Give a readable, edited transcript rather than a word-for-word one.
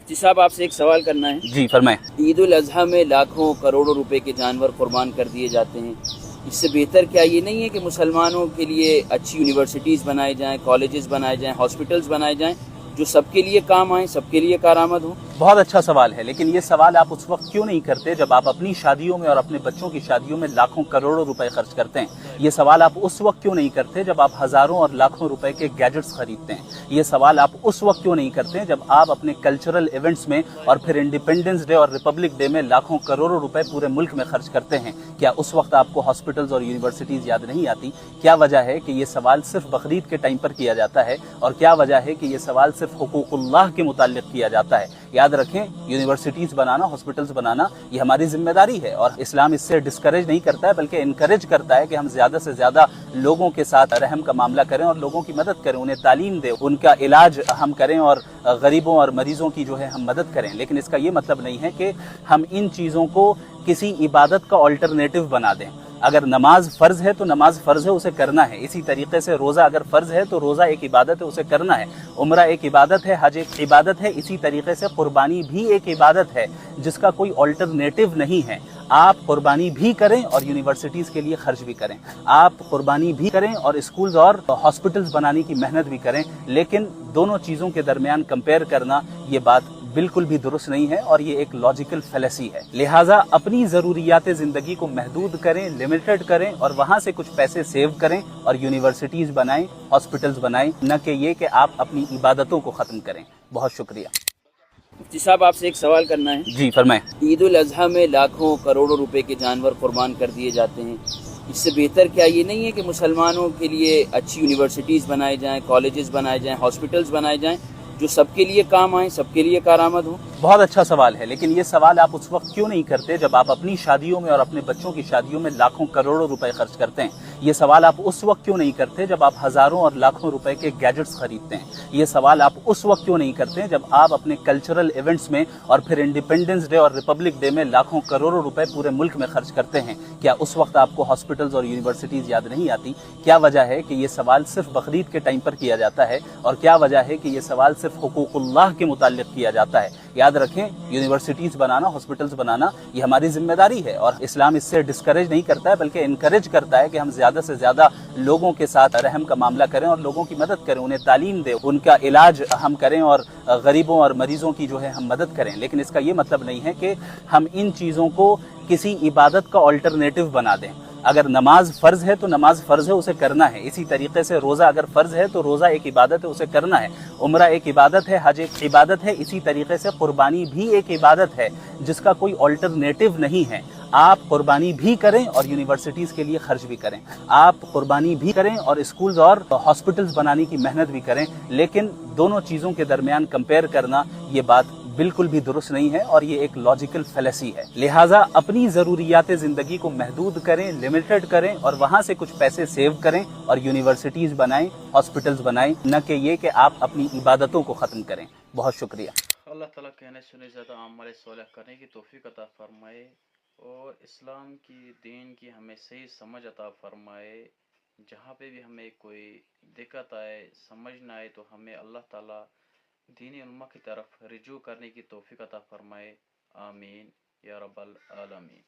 मुफ्ती साहब आपसे एक सवाल करना है। जी फरमाएं। ईद उल अजहा में लाखों करोड़ों रुपए के जानवर कुर्बान कर दिए जाते हैं। इससे बेहतर क्या ये नहीं है कि मुसलमानों के लिए अच्छी यूनिवर्सिटीज़ बनाई जाएं, कॉलेजेस बनाए जाएं, हॉस्पिटल्स बनाए जाएं, जो सबके लिए काम आएँ, सबके लिए कारआमद हों? बहुत अच्छा सवाल है, लेकिन ये सवाल आप उस वक्त क्यों नहीं करते जब आप अपनी शादियों में और अपने बच्चों की शादियों में लाखों करोड़ों रुपए खर्च करते हैं। ये सवाल आप उस वक्त क्यों नहीं करते जब आप हजारों और लाखों रुपए के गैजेट्स खरीदते हैं। ये सवाल आप उस वक्त क्यों नहीं करते जब आप अपने कल्चरल इवेंट्स में और फिर इंडिपेंडेंस डे और रिपब्लिक डे में लाखों करोड़ों रुपए पूरे मुल्क में खर्च करते हैं। क्या उस वक्त आपको हॉस्पिटल्स और यूनिवर्सिटीज याद नहीं आती? क्या वजह है कि ये सवाल सिर्फ बकरीद के टाइम पर किया जाता है, और क्या वजह है कि ये सवाल सिर्फ हुकूकुल्लाह के मुताल्लिक किया जाता है? याद रखें, यूनिवर्सिटीज बनाना, हॉस्पिटल्स बनाना ये हमारी जिम्मेदारी है, और इस्लाम इससे डिस्करेज नहीं करता है बल्कि इनकरेज करता है कि हम ज्यादा से ज्यादा लोगों के साथ रहम का मामला करें और लोगों की मदद करें, उन्हें तालीम दें, उनका इलाज हम करें और गरीबों और मरीजों की जो है हम मदद करें। लेकिन इसका ये मतलब नहीं है कि हम इन चीजों को किसी इबादत का ऑल्टरनेटिव बना दें। अगर नमाज फर्ज है तो नमाज फर्ज है, उसे करना है। इसी तरीके से रोजा अगर फर्ज है तो रोजा एक इबादत है, उसे करना है। उम्रा एक इबादत है, हज एक इबादत है। इसी तरीके से कुर्बानी भी एक इबादत है जिसका कोई ऑल्टरनेटिव नहीं है। आप कुर्बानी भी करें और यूनिवर्सिटीज के लिए खर्च भी करें, आप कुर्बानी भी करें और स्कूल्स और हॉस्पिटल्स बनाने की मेहनत भी करें, लेकिन दोनों चीजों के दरमियान कंपेयर करना ये बात बिल्कुल भी दुरुस्त नहीं है और ये एक लॉजिकल फैलेसी है। लिहाजा अपनी जरूरियात जिंदगी को महदूद करें, लिमिटेड करें, और वहां से कुछ पैसे सेव करें और यूनिवर्सिटीज बनाएं, हॉस्पिटल्स बनाएं, न कि ये कि आप अपनी इबादतों को खत्म करें। बहुत शुक्रिया। मुफ्ती साहब आपसे एक सवाल करना है। जी फरमाएं। ईद उल अजहा में लाखों करोड़ों रुपए के जानवर कुर्बान कर दिए जाते हैं। इससे बेहतर क्या ये नहीं है कि मुसलमानों के लिए अच्छी यूनिवर्सिटीज़ बनाई जाएं, कॉलेजेस बनाए जाएं, हॉस्पिटल्स बनाए जाएं, जो सबके लिए काम आएँ, सबके लिए कारआमद हों? बहुत अच्छा सवाल है, लेकिन ये सवाल आप उस वक्त क्यों नहीं करते जब आप अपनी शादियों में और अपने बच्चों की शादियों में लाखों करोड़ों रुपए खर्च करते हैं। ये सवाल आप उस वक्त क्यों नहीं करते जब आप हजारों और लाखों रुपए के गैजेट्स खरीदते हैं। ये सवाल आप उस वक्त क्यों नहीं करते जब आप अपने कल्चरल इवेंट्स में और फिर इंडिपेंडेंस डे और रिपब्लिक डे में लाखों करोड़ों रुपए पूरे मुल्क में खर्च करते हैं। क्या उस वक्त आपको हॉस्पिटल्स और यूनिवर्सिटीज याद नहीं आती? क्या वजह है कि ये सवाल सिर्फ बकरीद के टाइम पर किया जाता है, और क्या वजह है कि ये सवाल सिर्फ हुकूकुल्लाह के मुताल्लिक किया जाता है? याद रखें, यूनिवर्सिटीज बनाना, हॉस्पिटल्स बनाना ये हमारी जिम्मेदारी है, और इस्लाम इससे डिस्करेज नहीं करता है बल्कि इनकरेज करता है कि हम ज्यादा से ज्यादा लोगों के साथ रहम का मामला करें और लोगों की मदद करें, उन्हें तालीम दें, उनका इलाज हम करें और गरीबों और मरीजों की जो है हम मदद करें। लेकिन इसका ये मतलब नहीं है कि हम इन चीजों को किसी इबादत का ऑल्टरनेटिव बना दें। अगर नमाज फर्ज है तो नमाज फर्ज है, उसे करना है। इसी तरीके से रोजा अगर फर्ज है तो रोजा एक इबादत है, उसे करना है। उम्रा एक इबादत है, हज एक इबादत है। इसी तरीके से कुर्बानी भी एक इबादत है जिसका कोई ऑल्टरनेटिव नहीं है। आप कुर्बानी भी करें और यूनिवर्सिटीज के लिए खर्च भी करें, आप कुर्बानी भी करें और स्कूल्स और हॉस्पिटल्स बनाने की मेहनत भी करें, लेकिन दोनों चीजों के दरमियान कंपेयर करना ये बात बिल्कुल भी दुरुस्त नहीं है और ये एक लॉजिकल फैलेसी है। लिहाजा अपनी जरूरियात जिंदगी को महदूद करें, लिमिटेड करें, और वहां से कुछ पैसे सेव करें और यूनिवर्सिटीज बनाएं, हॉस्पिटल्स बनाएं, न कि ये कि आप अपनी इबादतों को खत्म करें। बहुत शुक्रिया। अल्लाह ताला कहने सुने ज़्यादा अमाल सालेह करने की तौफीक अता फरमाए, और इस्लाम की दीन की हमें सही समझ अता फरमाए। जहाँ पे भी हमें कोई दिक्कत आए, समझ ना आए, तो हमें अल्लाह ताला दीनी उम्मा की तरफ रिजू करने की तौफीक अता फरमाए। आमीन या रब्बल आलमीन।